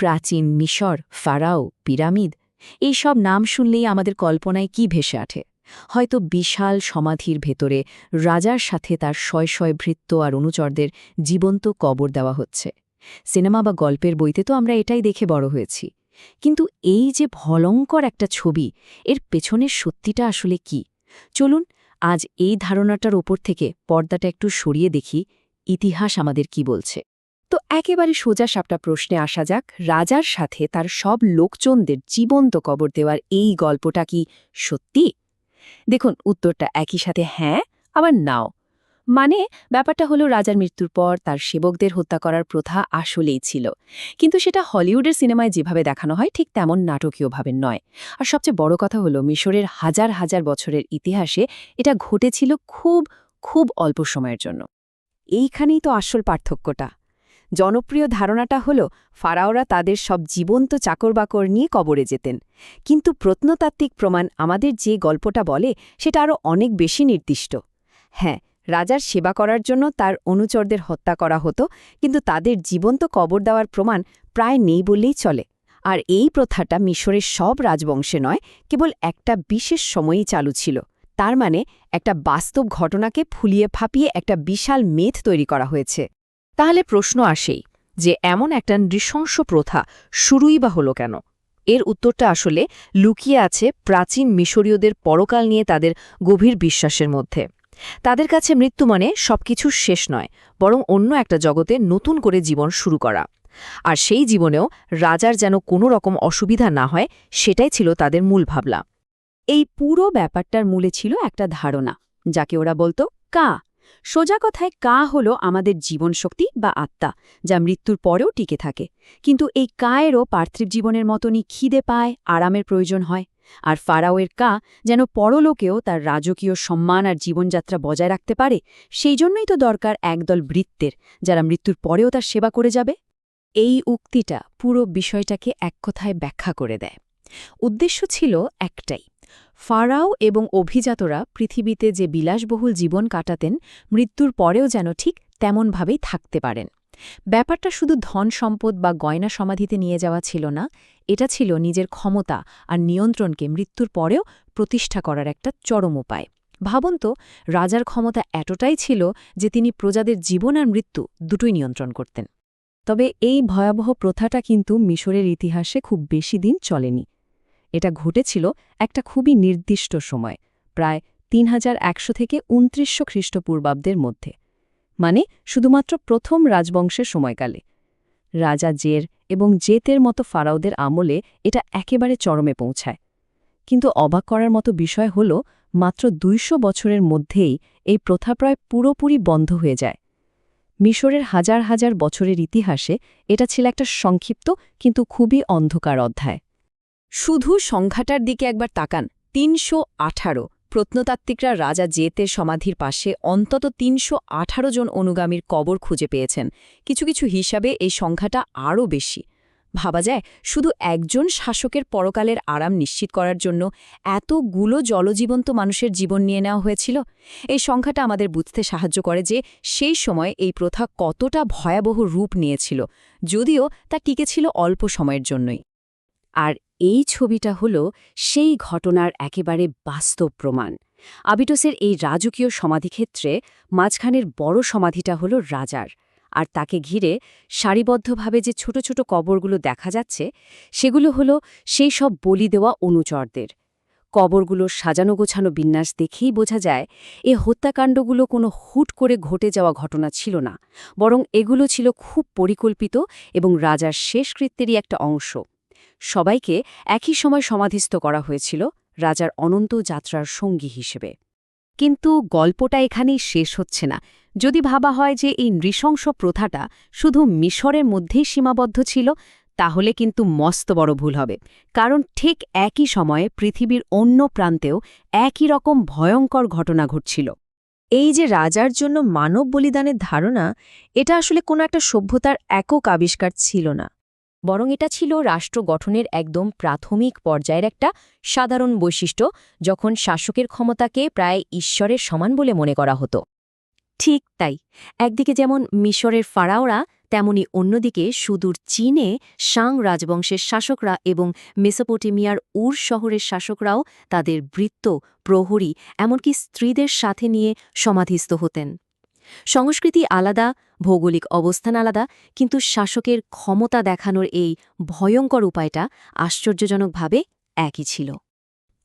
প্রাচীন মিশর, pharaoh, pyramid এই সব নাম শুনলেই আমাদের কল্পনায় কি ভেসে ওঠে? হয়তো বিশাল সমাধির ভেতরে রাজার সাথে তার শয় শয় ভৃত্য আর অনুচরদের জীবন্ত কবর দেওয়া হচ্ছে। সিনেমা বা গল্পের বইতে তো আমরা এটাই দেখে বড় হয়েছি। কিন্তু এই যে ভয়ঙ্কর একটা ছবি, এর পেছনের সত্যিটা আসলে কি? চলুন আজ এই ধারণাটার ওপর থেকে পর্দাটা একটু সরিয়ে দেখি ইতিহাস আমাদের কি বলছে। তো একেবারে সোজা সাপটা প্রশ্নে আসা যাক, রাজার সাথে তার সব লোকজনদের জীবন্ত কবর দেওয়ার এই গল্পটা কি সত্যি? দেখুন, উত্তরটা একই সাথে হ্যাঁ, আবার নাও। মানে ব্যাপারটা হলো, রাজার মৃত্যুর পর তার সেবকদের হত্যা করার প্রথা আসলেই ছিল, কিন্তু সেটা হলিউডের সিনেমায় যেভাবে দেখানো হয় ঠিক তেমন নাটকীয়ভাবে নয়। আর সবচেয়ে বড় কথা হলো, মিশরের হাজার হাজার বছরের ইতিহাসে এটা ঘটেছিল খুব খুব অল্প সময়ের জন্য। এইখানেই তো আসল পার্থক্যটা। জনপ্রিয় ধারণাটা হলো ফারাওরা তাদের সব জীবন্ত চাকরবাকর নিয়ে কবরে যেতেন, কিন্তু প্রত্নতাত্ত্বিক প্রমাণ আমাদের যে গল্পটা বলে সেটা আরও অনেক বেশি নির্দিষ্ট। হ্যাঁ, রাজার সেবা করার জন্য তার অনুচরদের হত্যা করা হতো, কিন্তু তাদের জীবন্ত কবর দেওয়ার প্রমাণ প্রায় নেই বললেই চলে। আর এই প্রথাটা মিশরের সব রাজবংশে নয়, কেবল একটা বিশেষ সময়েই চালু ছিল। তার মানে একটা বাস্তব ঘটনাকে ফুলিয়ে ফাঁপিয়ে একটা বিশাল মেথ তৈরি করা হয়েছে। তাহলে প্রশ্ন আসেই যে এমন একটা নৃশংস প্রথা শুরুই বা হলো কেন? এর উত্তরটা আসলে লুকিয়ে আছে প্রাচীন মিশরীয়দের পরকাল নিয়ে তাদের গভীর বিশ্বাসের মধ্যে। তাদের কাছে মৃত্যু মানে সবকিছু শেষ নয়, বরং অন্য একটা জগতে নতুন করে জীবন শুরু করা। আর সেই জীবনেও রাজার যেন কোনো রকম অসুবিধা না হয়, সেটাই ছিল তাদের মূল ভাবনা। এই পুরো ব্যাপারটার মূলে ছিল একটা ধারণা, যাকে ওরা বলতো কা। সোজা কথায় কা হলো আমাদের জীবনশক্তি বা আত্মা, যা মৃত্যুর পরেও টিকে থাকে। কিন্তু এই কায়েরও পার্থিব জীবনের মতনই খিদে পায়, আরামের প্রয়োজন হয়। আর ফারাওয়ের কা যেন পরলোকেও তার রাজকীয় সম্মান আর জীবনযাত্রা বজায় রাখতে পারে, সেই জন্যই তো দরকার একদল ভৃত্যের, যারা মৃত্যুর পরেও তার সেবা করে যাবে। এই উক্তিটা পুরো বিষয়টাকে এক কথায় ব্যাখ্যা করে দেয়। উদ্দেশ্য ছিল একটাই, ফারাও এবং অভিজাতরা পৃথিবীতে যে বিলাসবহুল জীবন কাটাতেন, মৃত্যুর পরেও যেন ঠিক তেমনভাবেই থাকতে পারেন। ব্যাপারটা শুধু ধন সম্পদ বা গয়না সমাধিতে নিয়ে যাওয়া ছিল না, এটা ছিল নিজের ক্ষমতা আর নিয়ন্ত্রণকে মৃত্যুর পরেও প্রতিষ্ঠা করার একটা চরম উপায়। ভাবুন তো, রাজার ক্ষমতা এতটাই ছিল যে তিনি প্রজাদের জীবন আর মৃত্যু দুটোই নিয়ন্ত্রণ করতেন। তবে এই ভয়াবহ প্রথাটা কিন্তু মিশরের ইতিহাসে খুব বেশি দিন চলেনি। এটা ঘটেছিল একটা খুবই নির্দিষ্ট সময়, প্রায় ৩১০০ থেকে ২৯০০ খ্রিস্টপূর্বাব্দের মধ্যে, মানে শুধুমাত্র প্রথম রাজবংশের সময়কালে। রাজা জের এবং জেতের মতো ফারাওদের আমলে এটা একেবারে চরমে পৌঁছায়। কিন্তু অবাক করার মতো বিষয় হল, মাত্র ২০০ বছরের মধ্যেই এই প্রথা প্রায় পুরোপুরি বন্ধ হয়ে যায়। মিশরের হাজার হাজার বছরের ইতিহাসে এটা ছিল একটা সংক্ষিপ্ত কিন্তু খুবই অন্ধকার অধ্যায়। শুধু সংখ্যাটার দিকে একবার তাকান, ৩১৮। প্রত্নতাত্ত্বিকরা রাজা জেতের সমাধির পাশে অন্তত ৩১৮ জন অনুগামীর কবর খুঁজে পেয়েছেন। কিছু কিছু হিসাবে এই সংখ্যাটা আরও বেশি। ভাবা যায়, শুধু একজন শাসকের পরকালের আরাম নিশ্চিত করার জন্য এতগুলো জলজীবন্ত মানুষের জীবন নিয়ে নেওয়া হয়েছিল। এই সংখ্যাটা আমাদের বুঝতে সাহায্য করে যে সেই সময় এই প্রথা কতটা ভয়াবহ রূপ নিয়েছিল, যদিও তা টিকেছিল অল্প সময়ের জন্যই। আর এই ছবিটা হলো সেই ঘটনার একেবারে বাস্তব প্রমাণ। আবিটোসের এই রাজকীয় সমাধিক্ষেত্রে মাঝখানের বড় সমাধিটা হলো রাজার, আর তাকে ঘিরে সারিবদ্ধভাবে যে ছোট ছোট কবরগুলো দেখা যাচ্ছে, সেগুলো হলো সেই সব বলি দেওয়া অনুচরদের। কবরগুলোর সাজানো গোছানো বিন্যাস দেখেই বোঝা যায় এ হত্যাকাণ্ডগুলো কোনো হুট করে ঘটে যাওয়া ঘটনা ছিল না, বরং এগুলো ছিল খুব পরিকল্পিত এবং রাজার শেষকৃত্যেরই একটা অংশ। সবাইকে একই সময় সমাধিস্থ করা হয়েছিল রাজার অনন্ত যাত্রার সঙ্গী হিসেবে। কিন্তু গল্পটা এখানেই শেষ হচ্ছে না। যদি ভাবা হয় যে এই নৃশংস প্রথাটা শুধু মিশরের মধ্যেই সীমাবদ্ধ ছিল, তাহলে কিন্তু মস্ত বড় ভুল হবে। কারণ ঠিক একই সময়ে পৃথিবীর অন্য প্রান্তেও একই রকম ভয়ঙ্কর ঘটনা ঘটছিল। এই যে রাজার জন্য মানব বলিদানের ধারণা, এটা আসলে কোনো একটা সভ্যতার একক আবিষ্কার ছিল না, বরং এটা ছিল রাষ্ট্র গঠনের একদম প্রাথমিক পর্যায়ের একটা সাধারণ বৈশিষ্ট্য, যখন শাসকের ক্ষমতাকে প্রায় ঈশ্বরের সমান বলে মনে করা হতো। ঠিক তাই, একদিকে যেমন মিশরের ফারাওরা তেমনি অন্যদিকে সুদূর চীনে শাং রাজবংশের শাসকরা এবং মেসোপটেমিয়ার উর শহরের শাসকরাও তাদের বৃত্ত, প্রহরী, এমনকি স্ত্রীদের সাথে নিয়ে সমাধিস্থ হতেন। সংস্কৃতি আলাদা, ভৌগোলিক অবস্থান আলাদা, কিন্তু শাসকের ক্ষমতা দেখানোর এই ভয়ঙ্কর উপায়টা আশ্চর্যজনকভাবে একই ছিল।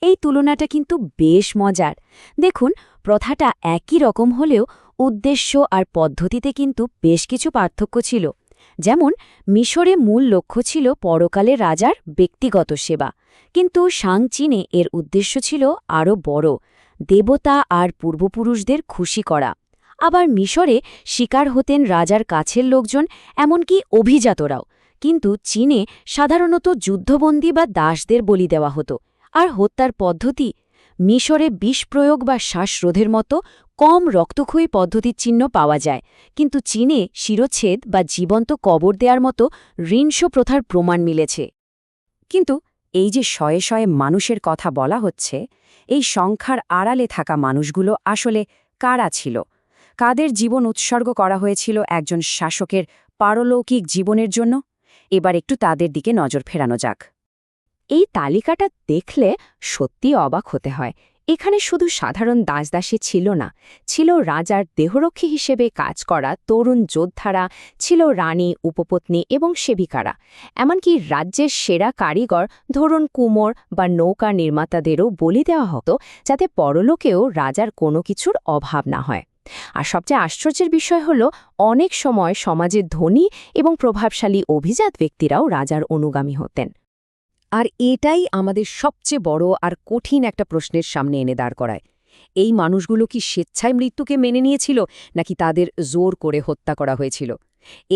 এই তুলনাটা কিন্তু বেশ মজার। দেখুন, প্রথাটা একই রকম হলেও উদ্দেশ্য আর পদ্ধতিতে কিন্তু বেশ কিছু পার্থক্য ছিল। যেমন মিশরে মূল লক্ষ্য ছিল পরকালে রাজার ব্যক্তিগত সেবা, কিন্তু শাং চীনে এর উদ্দেশ্য ছিল আরও বড়, দেবতা আর পূর্বপুরুষদের খুশি করা। আবার মিশরে শিকার হতেন রাজার কাছের লোকজন, এমনকি অভিজাতরাও, কিন্তু চীনে সাধারণত যুদ্ধবন্দী বা দাসদের বলি দেওয়া হতো। আর হত্যার পদ্ধতি, মিশরে বিষ প্রয়োগ বা শ্বাসরোধের মতো কম রক্তক্ষয়ী পদ্ধতির চিহ্ন পাওয়া যায়, কিন্তু চীনে শিরচ্ছেদ বা জীবন্ত কবর দেওয়ার মতো ঋণস প্রথার প্রমাণ মিলেছে। কিন্তু এই যে শয়ে শয়ে মানুষের কথা বলা হচ্ছে, এই সংখ্যার আড়ালে থাকা মানুষগুলো আসলে কারা ছিল? কাদের জীবন উৎসর্গ করা হয়েছিল একজন শাসকের পারলৌকিক জীবনের জন্য? এবার একটু তাদের দিকে নজর ফেরানো যাক। এই তালিকাটা দেখলে সত্যি অবাক হতে হয়। এখানে শুধু সাধারণ দাসদাসী ছিল না, ছিল রাজার দেহরক্ষী হিসেবে কাজ করা তরুণ যোদ্ধারা, ছিল রানী, উপপত্নী এবং সেবিকারা, এমনকি রাজ্যের সেরা কারিগর, ধরুন কুমোর বা নৌকা নির্মাতাদেরও বলি দেওয়া হতো, যাতে পরলোকেও রাজার কোনো কিছুর অভাব না হয়। আর সবচেয়ে আশ্চর্যের বিষয় হল, অনেক সময় সমাজের ধনী এবং প্রভাবশালী অভিজাত ব্যক্তিরাও রাজার অনুগামী হতেন। আর এটাই আমাদের সবচেয়ে বড় আর কঠিন একটা প্রশ্নের সামনে এনে দাঁড় করায়। এই মানুষগুলো কি স্বেচ্ছায় মৃত্যুকে মেনে নিয়েছিল, নাকি তাদের জোর করে হত্যা করা হয়েছিল?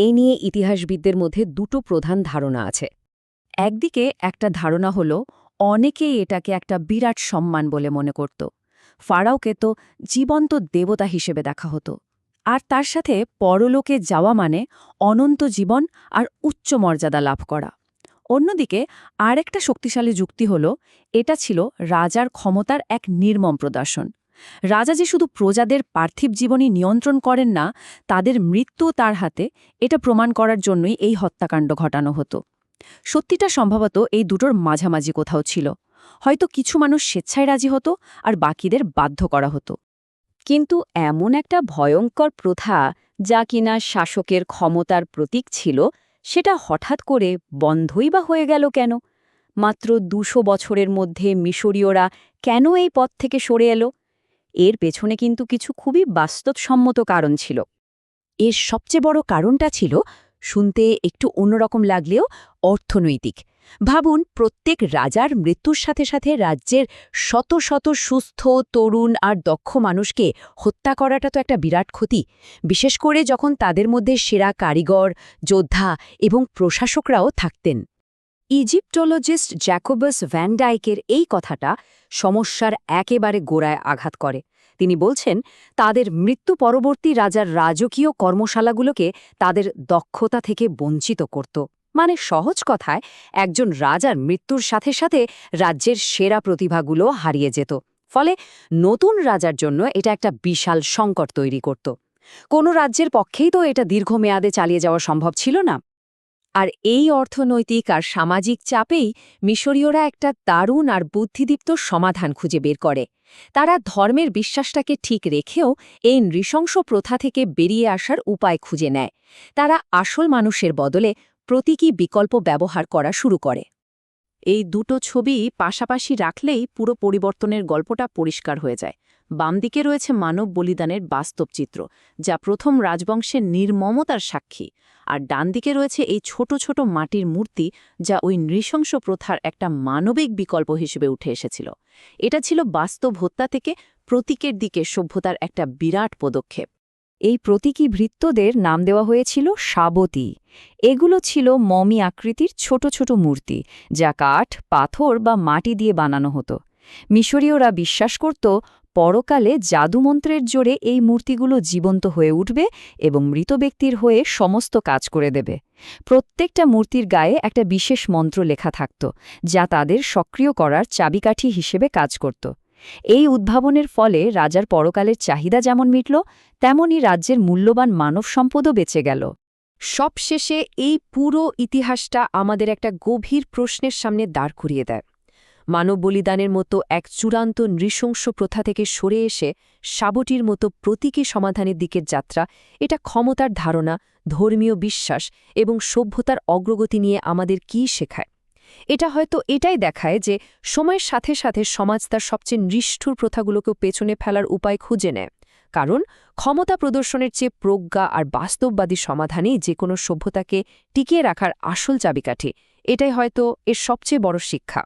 এই নিয়ে ইতিহাসবিদদের মধ্যে দুটো প্রধান ধারণা আছে। একদিকে একটা ধারণা হল, অনেকেই এটাকে একটা বিরাট সম্মান বলে মনে করত। ফারাওকে তো জীবন্ত দেবতা হিসেবে দেখা হতো, আর তার সাথে পরলোকে যাওয়া মানে অনন্ত জীবন আর উচ্চ মর্যাদা লাভ করা। অন্যদিকে আরেকটা শক্তিশালী যুক্তি হল, এটা ছিল রাজার ক্ষমতার এক নির্মম প্রদর্শন। রাজা যে শুধু প্রজাদের পার্থিব জীবনই নিয়ন্ত্রণ করেন না, তাদের মৃত্যু তার হাতে, এটা প্রমাণ করার জন্যই এই হত্যাকাণ্ড ঘটানো হতো। সত্যিটা সম্ভবত এই দুটোর মাঝামাঝি কোথাও ছিল। হয়তো কিছু মানুষ স্বেচ্ছায় রাজি হতো, আর বাকিদের বাধ্য করা হতো। কিন্তু এমন একটা ভয়ঙ্কর প্রথা, যা কিনা শাসকের ক্ষমতার প্রতীক ছিল, সেটা হঠাৎ করে বন্ধই বা হয়ে গেল কেন? মাত্র ২০০ বছরের মধ্যে মিশরীয়রা কেন এই পথ থেকে সরে এলো? এর পেছনে কিন্তু কিছু খুবই বাস্তবসম্মত কারণ ছিল। এর সবচেয়ে বড় কারণটা ছিল, শুনতে একটু অন্যরকম লাগলেও অর্থনৈতিক। ভাবুন, প্রত্যেক রাজার মৃত্যুর সাথে সাথে রাজ্যের শত শত সুস্থ, তরুণ আর দক্ষ মানুষকে হত্যা করাটা তো একটা বিরাট ক্ষতি, বিশেষ করে যখন তাদের মধ্যে সেরা কারিগর, যোদ্ধা এবং প্রশাসকরাও থাকতেন। ইজিপ্টোলজিস্ট জ্যাকোবাস ভ্যান ডাইকের এই কথাটা সমস্যার একেবারে গোড়ায় আঘাত করে। তিনি বলছেন, তাদের মৃত্যু পরবর্তী রাজার রাজকীয় কর্মশালাগুলোকে তাদের দক্ষতা থেকে বঞ্চিত করত। মানে সহজ কথায়, একজন রাজার মৃত্যুর সাথে সাথে রাজ্যের সেরা প্রতিভাগুলো হারিয়ে যেত। ফলে নতুন রাজার জন্য এটা একটা বিশাল সংকট তৈরি করত। কোনো রাজ্যের পক্ষেই তো এটা দীর্ঘমেয়াদে চালিয়ে যাওয়া সম্ভব ছিল না। আর এই অর্থনৈতিক আর সামাজিক চাপেই মিশরীয়রা একটা দারুণ আর বুদ্ধিদীপ্ত সমাধান খুঁজে বের করে। তারা ধর্মের বিশ্বাসটাকে ঠিক রেখেও এই নৃশংস প্রথা থেকে বেরিয়ে আসার উপায় খুঁজে নেয়। তারা আসল মানুষের বদলে প্রতীকী বিকল্প ব্যবহার করা শুরু করে। এই দুটো ছবি পাশাপাশি রাখলেই পুরো পরিবর্তনের গল্পটা পরিষ্কার হয়ে যায়। বাম দিকে রয়েছে মানব বলিদানের বাস্তব চিত্র, যা প্রথম রাজবংশের নির্মমতার সাক্ষী, আর ডান দিকে রয়েছে এই ছোট ছোট মাটির মূর্তি, যা ওই নৃশংস প্রথার একটা মানবিক বিকল্প হিসেবে উঠে এসেছিল। এটা ছিল বাস্তব হত্যা থেকে প্রতীকের দিকে সভ্যতার একটা বিরাট পদক্ষেপ। এই প্রতীকী ভৃত্যদের নাম দেওয়া হয়েছিল শাবতী। এগুলো ছিল মমি আকৃতির ছোট ছোট মূর্তি, যা কাঠ, পাথর বা মাটি দিয়ে বানানো হতো। মিশরীয়রা বিশ্বাস করত, পরকালে জাদুমন্ত্রের জোরে এই মূর্তিগুলো জীবন্ত হয়ে উঠবে এবং মৃত ব্যক্তির হয়ে সমস্ত কাজ করে দেবে। প্রত্যেকটা মূর্তির গায়ে একটা বিশেষ মন্ত্র লেখা থাকত, যা তাদের সক্রিয় করার চাবিকাঠি হিসেবে কাজ করত। এই উদ্ভাবনের ফলে রাজার পরকালের চাহিদা যেমন মিটল, তেমনি রাজ্যের মূল্যবান মানব সম্পদও বেঁচে গেল। সবশেষে এই পুরো ইতিহাসটা আমাদের একটা গভীর প্রশ্নের সামনে দাঁড় করিয়ে দেয়। মানব বলিদানের মতো এক চূড়ান্ত নৃশংস প্রথা থেকে সরে এসে সাবটির মতো প্রতীকী সমাধানের দিকের যাত্রা, এটা ক্ষমতার ধারণা, ধর্মীয় বিশ্বাস এবং সভ্যতার অগ্রগতি নিয়ে আমাদের কী শেখায়? এটা হয়তো এটাই দেখায় যে সময়ের সাথে সাথে সমাজ তার সবচেয়ে নিষ্ঠুর প্রথাগুলোকেও পেছনে ফেলার উপায় খুঁজে নেয়, কারণ ক্ষমতা প্রদর্শনের চেয়ে প্রজ্ঞা আর বাস্তববাদী সমাধানেই যে কোনো সভ্যতাকে টিকিয়ে রাখার আসল চাবিকাঠি। এটাই হয়তো এর সবচেয়ে বড় শিক্ষা।